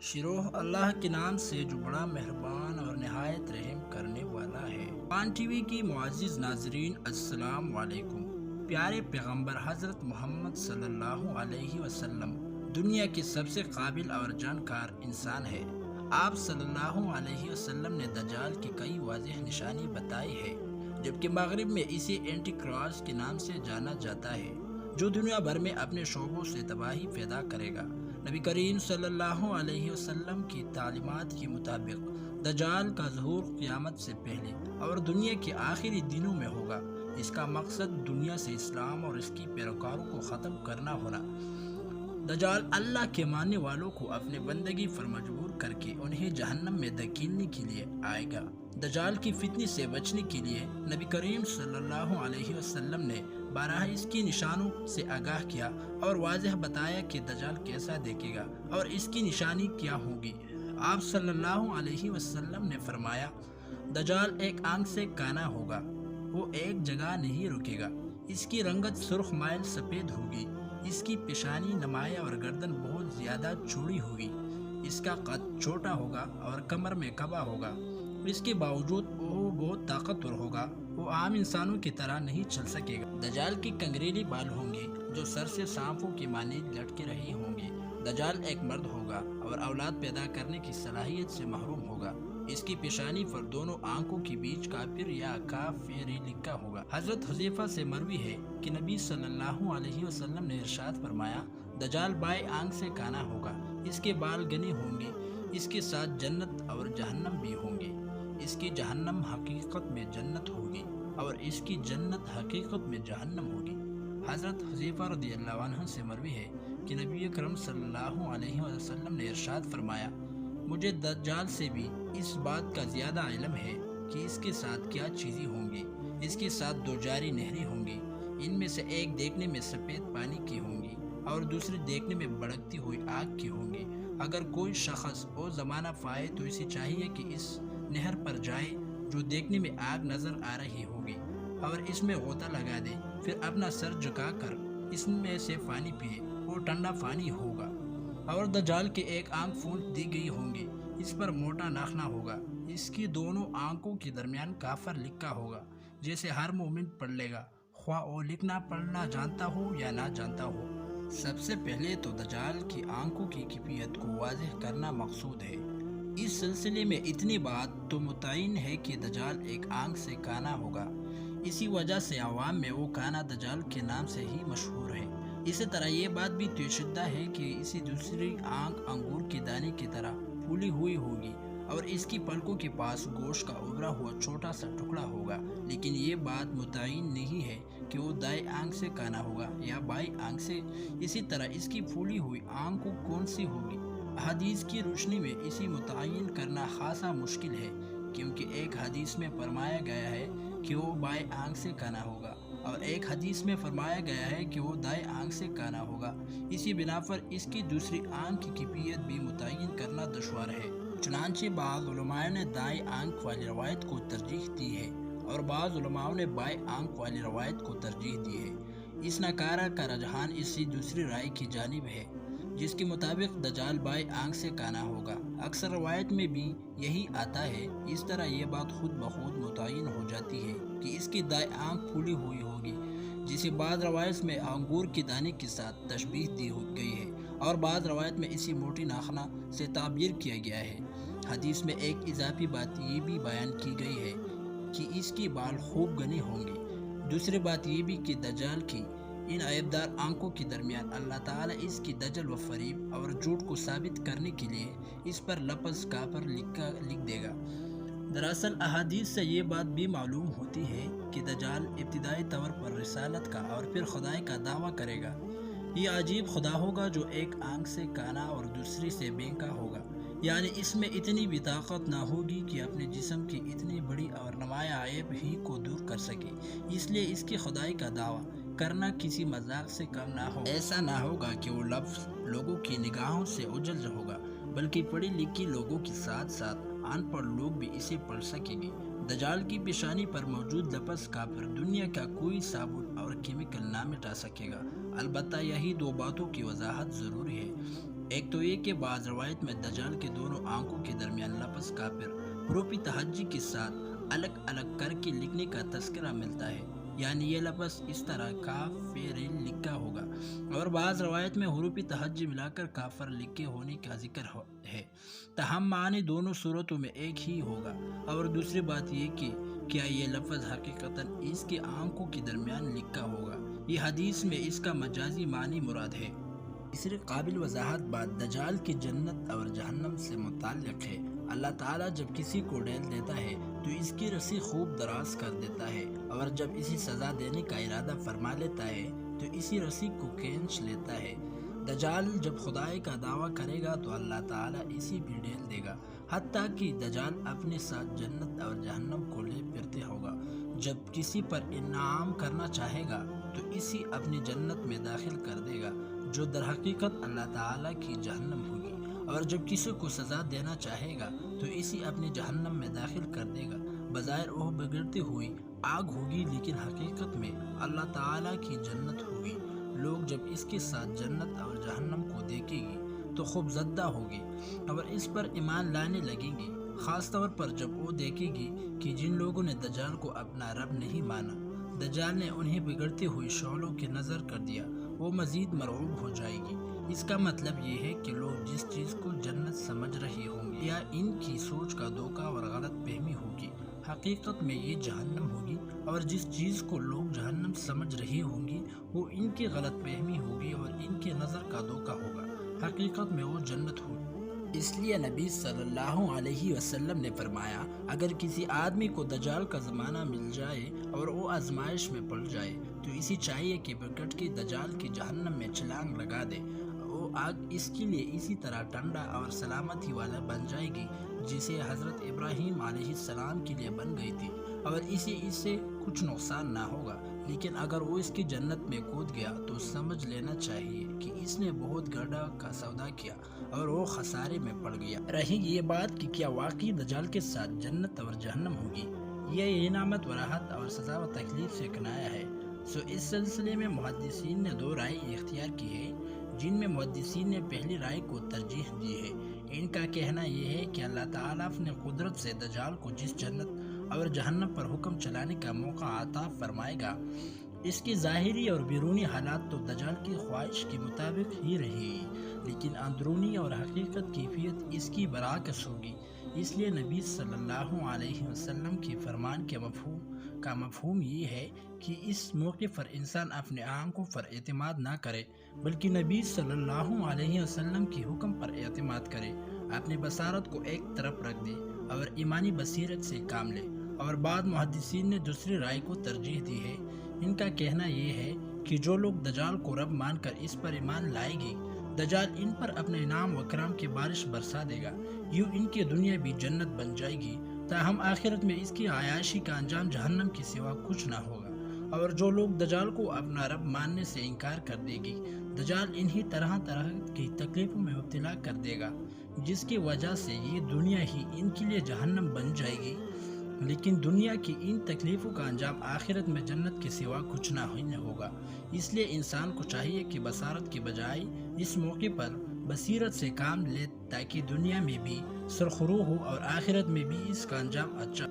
شروع اللہ کے نام سے جو بڑا مہربان اور نہایت رحم کرنے والا ہے۔ قرآن ٹی وی کی معزز ناظرین، السلام علیکم۔ پیارے پیغمبر حضرت محمد صلی اللہ علیہ وسلم دنیا کے سب سے قابل اور جانکار انسان ہے۔ آپ صلی اللہ علیہ وسلم نے دجال کی کئی واضح نشانی بتائی ہے، جبکہ مغرب میں اسے اینٹی کراس کے نام سے جانا جاتا ہے، جو دنیا بھر میں اپنے شعبوں سے تباہی پیدا کرے گا۔ نبی کریم صلی اللہ علیہ وسلم کی تعلیمات کے مطابق دجال کا ظہور قیامت سے پہلے اور دنیا کے آخری دنوں میں ہوگا۔ اس کا مقصد دنیا سے اسلام اور اس کی پیروکاروں کو ختم کرنا ہونا۔ دجال اللہ کے ماننے والوں کو اپنے بندگی پر مجبور کر کے انہیں جہنم میں دھکیلنے کے لیے آئے گا۔ دجال کی فتنے سے بچنے کے لیے نبی کریم صلی اللہ علیہ وسلم نے بارہا اس کی نشانوں سے آگاہ کیا اور واضح بتایا کہ دجال کیسا دیکھے گا اور اس کی نشانی کیا ہوگی۔ آپ صلی اللہ علیہ وسلم نے فرمایا، دجال ایک آنکھ سے کانا ہوگا، وہ ایک جگہ نہیں رکے گا، اس کی رنگت سرخ مائل سفید ہوگی، اس کی پیشانی نمایاں اور گردن بہت زیادہ چوڑی ہوگی، اس کا قد چھوٹا ہوگا اور کمر میں کبا ہوگا، اس کے باوجود وہ بہت طاقتور ہوگا، وہ عام انسانوں کی طرح نہیں چل سکے گا۔ دجال کی کنگریلی بال ہوں گے جو سر سے سانپوں کی مانند لٹکے رہے ہوں گے۔ دجال ایک مرد ہوگا اور اولاد پیدا کرنے کی صلاحیت سے محروم ہوگا۔ اس کی پیشانی پر دونوں آنکھوں کے بیچ کافر یا کافری لکھا ہوگا۔ حضرت حذیفہ سے مروی ہے کہ نبی صلی اللہ علیہ وسلم نے ارشاد فرمایا، دجال بائیں آنکھ سے کانا ہوگا، اس کے بال گنے ہوں گے، اس کے ساتھ جنت اور جہنم بھی ہوں گے، اس کی جہنم حقیقت میں جنت ہوگی اور اس کی جنت حقیقت میں جہنم ہوگی۔ حضرت حذیفہ رضی اللہ عنہ سے مروی ہے کہ نبی اکرم صلی اللہ علیہ وسلم نے ارشاد فرمایا، مجھے دجال سے بھی اس بات کا زیادہ علم ہے کہ اس کے ساتھ کیا چیزیں ہوں گی۔ اس کے ساتھ دو جاری نہریں ہوں گی، ان میں سے ایک دیکھنے میں سفید پانی کی ہوں گی اور دوسری دیکھنے میں بھڑکتی ہوئی آگ کی ہوں گی۔ اگر کوئی شخص وہ زمانہ پائے تو اسے چاہیے کہ اس نہر پر جائے جو دیکھنے میں آگ نظر آ رہی ہوگی اور اس میں غوطہ لگا دے، پھر اپنا سر جھکا کر اس میں سے پانی پیے، وہ ٹھنڈا پانی ہوگا۔ اور دجال کے ایک آنکھ پھونک دی گئی ہوں گی، اس پر موٹا ناخنا ہوگا، اس کی دونوں آنکھوں کے درمیان کافر لکھا ہوگا، جیسے ہر مومن پڑھ لے گا، خواہ وہ لکھنا پڑھنا جانتا ہو یا نہ جانتا ہو۔ سب سے پہلے تو دجال کی آنکھوں کی کیفیت کو واضح کرنا مقصود ہے۔ اس سلسلے میں اتنی بات تو متعین ہے کہ دجال ایک آنکھ سے کانا ہوگا، اسی وجہ سے عوام میں وہ کانا دجال کے نام سے ہی مشہور ہے۔ اسی طرح یہ بات بھی پیچیدہ ہے کہ اسی دوسری آنکھ انگور کے دانے کی طرح پھولی ہوئی ہوگی اور اس کی پلکوں کے پاس گوشت کا ابھرا ہوا چھوٹا سا ٹکڑا ہوگا، لیکن یہ بات متعین نہیں ہے کہ وہ دائیں آنکھ سے کانا ہوگا یا بائیں آنکھ سے۔ اسی طرح اس کی پھولی ہوئی آنکھ کون سی ہوگی، حدیث کی روشنی میں اسے متعین کرنا خاصا مشکل ہے، کیونکہ ایک حدیث میں فرمایا گیا ہے کہ وہ بائیں آنکھ سے کانا ہوگا اور ایک حدیث میں فرمایا گیا ہے کہ وہ دائیں آنکھ سے کانا ہوگا۔ اسی بنا پر اس کی دوسری آنکھ کی کیفیت بھی متعین کرنا دشوار ہے۔ چنانچہ بعض علماء نے دائیں آنکھ والی روایت کو ترجیح دی ہے اور بعض علماء نے بائیں آنکھ والی روایت کو ترجیح دی ہے۔ اس نکارہ کا رجحان اسی دوسری رائے کی جانب ہے، جس کے مطابق دجال بائیں آنکھ سے کانا ہوگا۔ اکثر روایت میں بھی یہی آتا ہے۔ اس طرح یہ بات خود بخود متعین ہو جاتی ہے کہ اس کی دائیں آنکھ پھولی ہوئی ہوگی، جسے بعض روایت میں انگور کے دانے کے ساتھ تشبیہ دی گئی ہے اور بعض روایت میں اسی موٹی ناخنا سے تعبیر کیا گیا ہے۔ حدیث میں ایک اضافی بات یہ بھی بیان کی گئی ہے کہ اس کی بال خوب گنے ہوں گے۔ دوسری بات یہ بھی کہ دجال کی ان عیبدار آنکھوں کے درمیان اللہ تعالیٰ اس کی دجل و فریب اور جھوٹ کو ثابت کرنے کے لیے اس پر لفظ کافر لکھ دے گا۔ دراصل احادیث سے یہ بات بھی معلوم ہوتی ہے کہ دجال ابتدائی طور پر رسالت کا اور پھر خدائی کا دعویٰ کرے گا۔ یہ عجیب خدا ہوگا جو ایک آنکھ سے کانا اور دوسری سے بینکا ہوگا، یعنی اس میں اتنی بھی طاقت نہ ہوگی کہ اپنے جسم کی اتنی بڑی اور نمایاں عیب ہی کو دور کر سکے، اس لیے اس کی خدائی کا دعویٰ کرنا کسی مذاق سے کم نہ ہو۔ ایسا نہ ہوگا کہ وہ لفظ لوگوں کی نگاہوں سے اوجھل ہوگا، بلکہ پڑھی لکھی لوگوں کے ساتھ ساتھ ان پڑھ لوگ بھی اسے پڑھ سکیں گے۔ دجال کی پیشانی پر موجود لفظ کافر دنیا کا کوئی صابن اور کیمیکل نہ مٹا سکے گا۔ البتہ یہی دو باتوں کی وضاحت ضروری ہے۔ ایک تو یہ کہ بعض روایت میں دجال کے دونوں آنکھوں کے درمیان لفظ کافر حروف تہجی کے ساتھ الگ الگ کر کے لکھنے کا تذکرہ ملتا ہے، یعنی یہ لفظ اس طرح کافر لکھا ہوگا، اور بعض روایت میں حروف تہجی ملا کر کافر لکھے ہونے کا ذکر ہے۔ تاہم معنی دونوں صورتوں میں ایک ہی ہوگا۔ اور دوسری بات یہ کہ کیا یہ لفظ حقیقتاً اس کے آنکھوں کے درمیان لکھا ہوگا؟ یہ حدیث میں اس کا مجازی معنی مراد ہے۔ تیسری قابل وضاحت بات دجال کی جنت اور جہنم سے متعلق ہے۔ اللہ تعالیٰ جب کسی کو ڈھیل دیتا ہے تو اس کی رسی خوب دراز کر دیتا ہے، اور جب اسی سزا دینے کا ارادہ فرما لیتا ہے تو اسی رسی کو کھینچ لیتا ہے۔ دجال جب خدائی کا دعویٰ کرے گا تو اللہ تعالیٰ اسی بھی ڈھیل دے گا، حتیٰ کہ دجال اپنے ساتھ جنت اور جہنم کو لے پھرتے ہوگا۔ جب کسی پر انعام کرنا چاہے گا تو اسی اپنی جنت میں داخل کر دے گا، جو در حقیقت اللہ تعالیٰ کی جہنم ہوگی، اور جب کسی کو سزا دینا چاہے گا تو اسی اپنی جہنم میں داخل کر دے گا۔ بظاہر وہ بگڑتی ہوئی آگ ہوگی، لیکن حقیقت میں اللہ تعالیٰ کی جنت ہوگی۔ لوگ جب اس کے ساتھ جنت اور جہنم کو دیکھیں گی تو خوب زدہ ہوگی اور اس پر ایمان لانے لگیں گی، خاص طور پر جب وہ دیکھے گی کہ جن لوگوں نے دجال کو اپنا رب نہیں مانا، دجال نے انہیں بگڑتی ہوئی شعلوں کی نظر کر دیا، وہ مزید مرعوب ہو جائے گی۔ اس کا مطلب یہ ہے کہ لوگ جس چیز کو جنت سمجھ رہے ہوں گے یا ان کی سوچ کا دھوکہ اور غلط فہمی ہوگی، حقیقت میں یہ جہنم ہوگی، اور جس چیز کو لوگ جہنم سمجھ رہے ہوں گی وہ ان کی غلط فہمی ہوگی اور ان کی نظر کا دھوکہ ہوگا، حقیقت میں وہ جنت ہوگی۔ اس لیے نبی صلی اللہ علیہ وسلم نے فرمایا، اگر کسی آدمی کو دجال کا زمانہ مل جائے اور وہ آزمائش میں پڑ جائے تو اسے چاہیے کہ بکٹ کے دجال کی جہنم میں چھلانگ لگا دے۔ وہ آگ اس کے لیے اسی طرح ٹھنڈا اور سلامتی والا بن جائے گی جسے حضرت ابراہیم علیہ السلام کے لیے بن گئی تھی، اور اس سے کچھ نقصان نہ ہوگا۔ لیکن اگر وہ اس کی جنت میں کود گیا تو سمجھ لینا چاہیے کہ اس نے بہت گھاٹا کا سودا کیا اور وہ خسارے میں پڑ گیا۔ رہی یہ بات کہ کیا واقعی دجال کے ساتھ جنت اور جہنم ہوگی، یہ انعامت و راحت اور سزا و تکلیف سے کنایا ہے۔ اس سلسلے میں محدثین نے دو رائے اختیار کی ہے، جن میں محدثین نے پہلی رائے کو ترجیح دی ہے۔ ان کا کہنا یہ ہے کہ اللہ تعالیٰ اپنے قدرت سے دجال کو جس جنت اور جہنم پر حکم چلانے کا موقع عطا فرمائے گا، اس کی ظاہری اور بیرونی حالات تو دجال کی خواہش کے مطابق ہی رہے گی، لیکن اندرونی اور حقیقت کیفیت اس کی برعکس ہوگی۔ اس لیے نبی صلی اللہ علیہ وسلم کے فرمان کے مفہوم یہ ہے کہ اس موقع پر انسان اپنے آنکھوں پر اعتماد نہ کرے، بلکہ نبی صلی اللہ علیہ وسلم کے حکم پر اعتماد کرے، اپنی بصارت کو ایک طرف رکھ دے اور ایمانی بصیرت سے کام لے۔ اور بعض محدثین نے دوسری رائے کو ترجیح دی ہے۔ ان کا کہنا یہ ہے کہ جو لوگ دجال کو رب مان کر اس پر ایمان لائے گی، دجال ان پر اپنے انعام و کرم کی بارش برسا دے گا، یوں ان کی دنیا بھی جنت بن جائے گی، تاہم آخرت میں اس کی عیاشی کا انجام جہنم کے سوا کچھ نہ ہوگا۔ اور جو لوگ دجال کو اپنا رب ماننے سے انکار کر دے گی، دجال انہی طرح کی تکلیفوں میں مبتلا کر دے گا، جس کی وجہ سے یہ دنیا ہی ان کے لیے جہنم بن جائے گی، لیکن دنیا کی ان تکلیفوں کا انجام آخرت میں جنت کے سوا کچھ نہ ہوگا۔ اس لیے انسان کو چاہیے کہ بصارت کے بجائے اس موقع پر بصیرت سے کام لے، تاکہ دنیا میں بھی سرخرو ہو اور آخرت میں بھی اس کا انجام اچھا